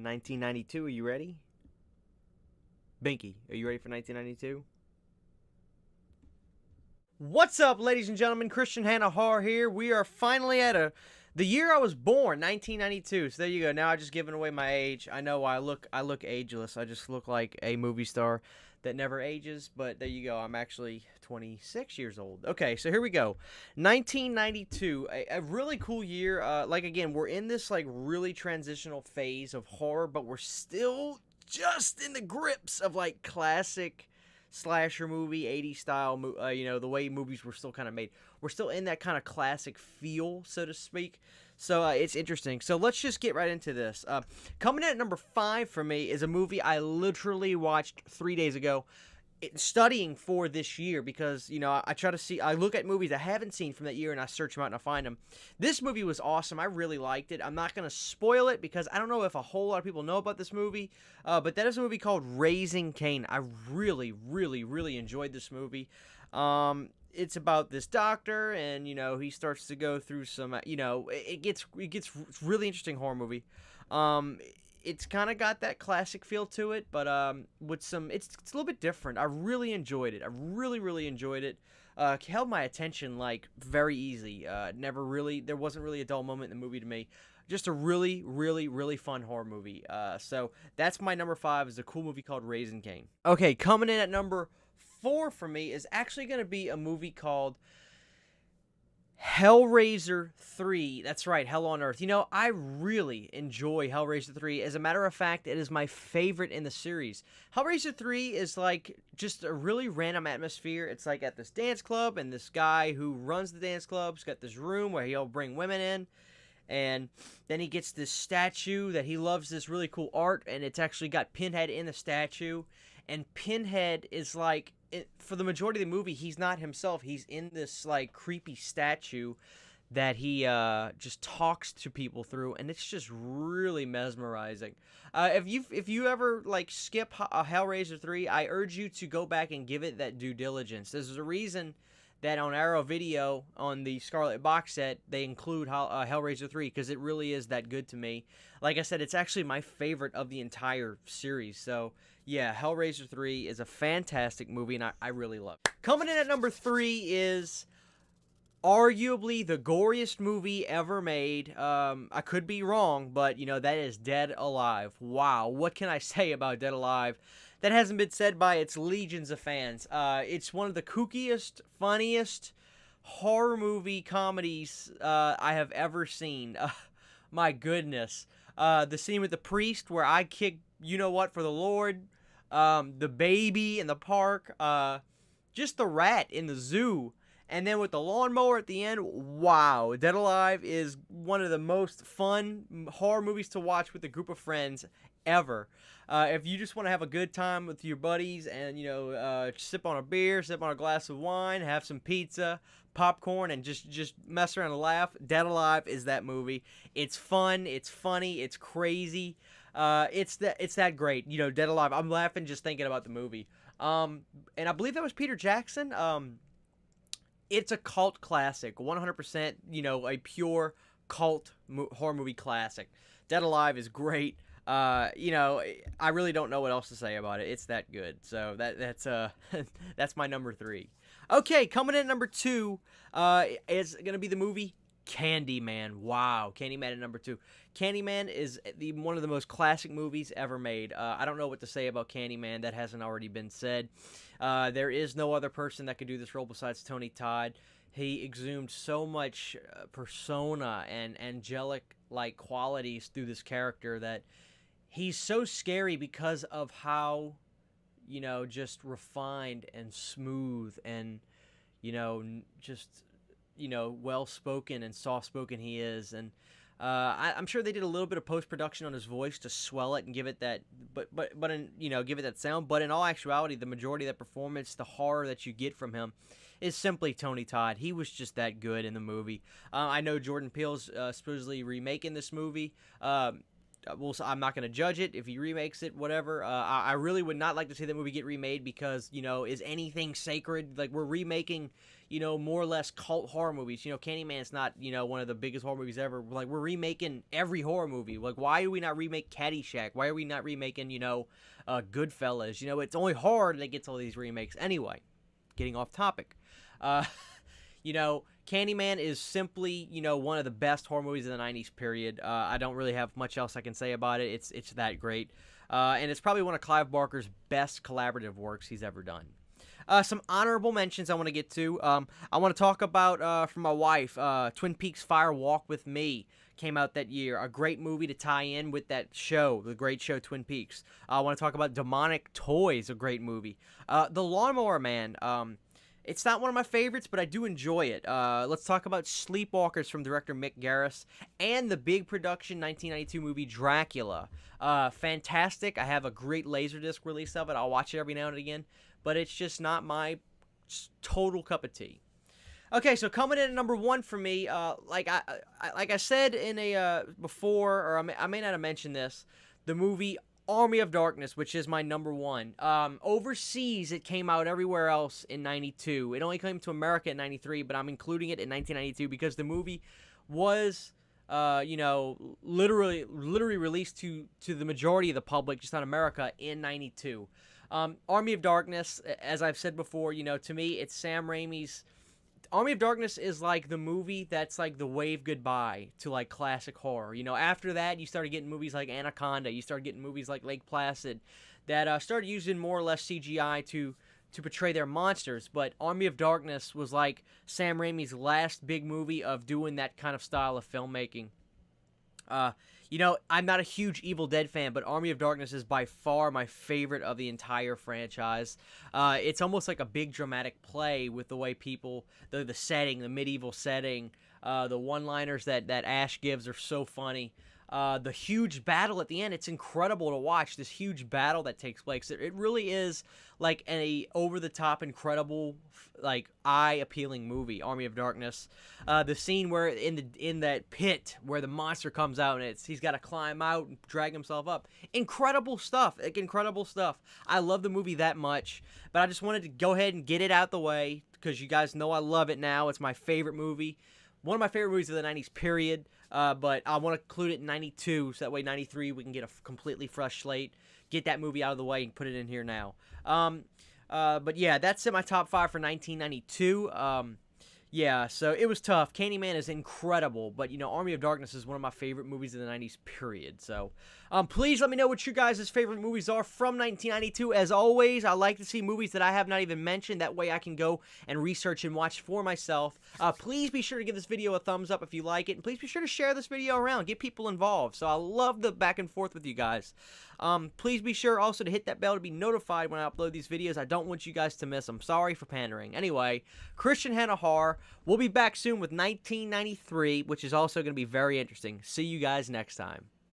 1992. Are you ready? Binky, are you ready for 1992? What's up, ladies and gentlemen? Christian Hanahar here. We are finally at the year I was born, 1992. So there you go. Now I just given away my age. I know I look ageless. I just look like a movie star that never ages. But there you go. I'm actually 26 years old. Okay, so here we go. 1992, a really cool year. Again, we're in this really transitional phase of horror, but we're still just in the grips of classic slasher movie, 80s style, the way movies were still kind of made. We're still in that kind of classic feel, so to speak. So it's interesting. So let's just get right into this. Coming in at number 5 for me is a movie I literally watched 3 days ago, studying for this year because, I look at movies I haven't seen from that year and I search them out and I find them. This movie was awesome. I really liked it. I'm not going to spoil it because I don't know if a whole lot of people know about this movie, but that is a movie called Raising Cain. I really, really, really enjoyed this movie. It's about this doctor and, he starts to go through some, it gets really interesting horror movie. It's kind of got that classic feel to it, but with some, it's a little bit different. I really enjoyed it. I really, really enjoyed it. Held my attention very easy. There wasn't really a dull moment in the movie to me. Just a really, really, really fun horror movie. So that's my number 5. Is a cool movie called Raising Cain. Okay, coming in at number 4 for me is actually going to be a movie called Hellraiser 3. That's right, Hell on Earth. I really enjoy Hellraiser 3. As a matter of fact, it is my favorite in the series. Hellraiser 3 is just a really random atmosphere. It's at this dance club, and this guy who runs the dance club's got this room where he'll bring women in, and then he gets this statue that he loves, this really cool art, and it's actually got Pinhead in the statue, and Pinhead is for the majority of the movie, he's not himself. He's in this creepy statue that he just talks to people through, and it's just really mesmerizing. If you ever skip Hellraiser 3, I urge you to go back and give it that due diligence. There's a reason that on Arrow Video, on the Scarlet box set, they include Hellraiser 3, because it really is that good to me. Like I said, it's actually my favorite of the entire series. So yeah, Hellraiser 3 is a fantastic movie, and I really love it. Coming in at number 3 is arguably the goriest movie ever made. I could be wrong, but, that is Dead Alive. Wow, what can I say about Dead Alive that hasn't been said by its legions of fans? It's one of the kookiest, funniest horror movie comedies I have ever seen. My goodness. The scene with the priest where I kick you-know-what for the Lord. The baby in the park, just the rat in the zoo, and then with the lawnmower at the end. Wow, Dead Alive is one of the most fun horror movies to watch with a group of friends ever. If you just want to have a good time with your buddies and, sip on a beer, sip on a glass of wine, have some pizza, popcorn, and just mess around and laugh, Dead Alive is that movie. It's fun, it's funny, it's crazy. It's that great, Dead Alive. I'm laughing just thinking about the movie. And I believe that was Peter Jackson. It's a cult classic, 100%. A pure cult horror movie classic. Dead Alive is great. I really don't know what else to say about it. It's that good. So that's that's my number 3. Okay, coming in at number 2 is gonna be the movie Candyman. Wow, Candyman at number 2. Candyman is one of the most classic movies ever made. I don't know what to say about Candyman that hasn't already been said. There is no other person that could do this role besides Tony Todd. He exhumed so much persona and angelic-like qualities through this character that he's so scary because of how, just refined and smooth and, just well-spoken and soft-spoken he is. And I'm sure they did a little bit of post-production on his voice to swell it and give it that, give it that sound. But in all actuality, the majority of that performance, the horror that you get from him, is simply Tony Todd. He was just that good in the movie. I know Jordan Peele's supposedly remaking this movie. I'm not going to judge it if he remakes it, whatever. I really would not like to see that movie get remade because, is anything sacred? Like, we're remaking, more or less cult horror movies. Candyman is not, one of the biggest horror movies ever. Like, we're remaking every horror movie. Like, why do we not remake Caddyshack? Why are we not remaking, Goodfellas? It's only horror that gets all these remakes. Anyway, getting off topic. Candyman is simply, one of the best horror movies of the 90s period. I don't really have much else I can say about it. It's that great. And it's probably one of Clive Barker's best collaborative works he's ever done. Some honorable mentions I want to get to. I want to talk about, from my wife, Twin Peaks Fire Walk with Me came out that year. A great movie to tie in with that show, the great show Twin Peaks. I want to talk about Demonic Toys, a great movie. The Lawnmower Man, it's not one of my favorites, but I do enjoy it. Let's talk about Sleepwalkers from director Mick Garris and the big production 1992 movie Dracula. Fantastic. I have a great Laserdisc release of it. I'll watch it every now and again, but it's just not my total cup of tea. Okay, so coming in at number one for me, like I said in a before, or I may not have mentioned this, the movie Army of Darkness, which is my number one. Overseas, it came out everywhere else in 92. It only came to America in 93, but I'm including it in 1992 because the movie was, literally released to the majority of the public, just not America, in 92. Army of Darkness, as I've said before, to me, it's Sam Raimi's... Army of Darkness is like the movie that's like the wave goodbye to like classic horror. After that, you started getting movies like Anaconda. You started getting movies like Lake Placid that started using more or less CGI to portray their monsters. But Army of Darkness was like Sam Raimi's last big movie of doing that kind of style of filmmaking. I'm not a huge Evil Dead fan, but Army of Darkness is by far my favorite of the entire franchise. It's almost like a big dramatic play with the way people, the setting, the medieval setting, the one-liners that Ash gives are so funny. The huge battle at the end, it's incredible to watch, this huge battle that takes place. It really is like a over-the-top, incredible, like eye-appealing movie, Army of Darkness. The scene where in that pit where the monster comes out and he's got to climb out and drag himself up. Incredible stuff, incredible stuff. I love the movie that much, but I just wanted to go ahead and get it out the way because you guys know I love it now. It's my favorite movie. One of my favorite movies of the 90s, period. But I want to include it in 92, so that way 93 we can get a completely fresh slate, get that movie out of the way, and put it in here now. But yeah, that's in my top 5 for 1992. Yeah, so it was tough. Candyman is incredible, but, Army of Darkness is one of my favorite movies of the 90s, period. So, please let me know what you guys' favorite movies are from 1992. As always, I like to see movies that I have not even mentioned. That way I can go and research and watch for myself. Please be sure to give this video a thumbs up if you like it, and please be sure to share this video around. Get people involved. So I love the back and forth with you guys. Please be sure also to hit that bell to be notified when I upload these videos. I don't want you guys to miss them. Sorry for pandering. Anyway, Christian Hannah Horror. We'll be back soon with 1993, which is also going to be very interesting. See you guys next time.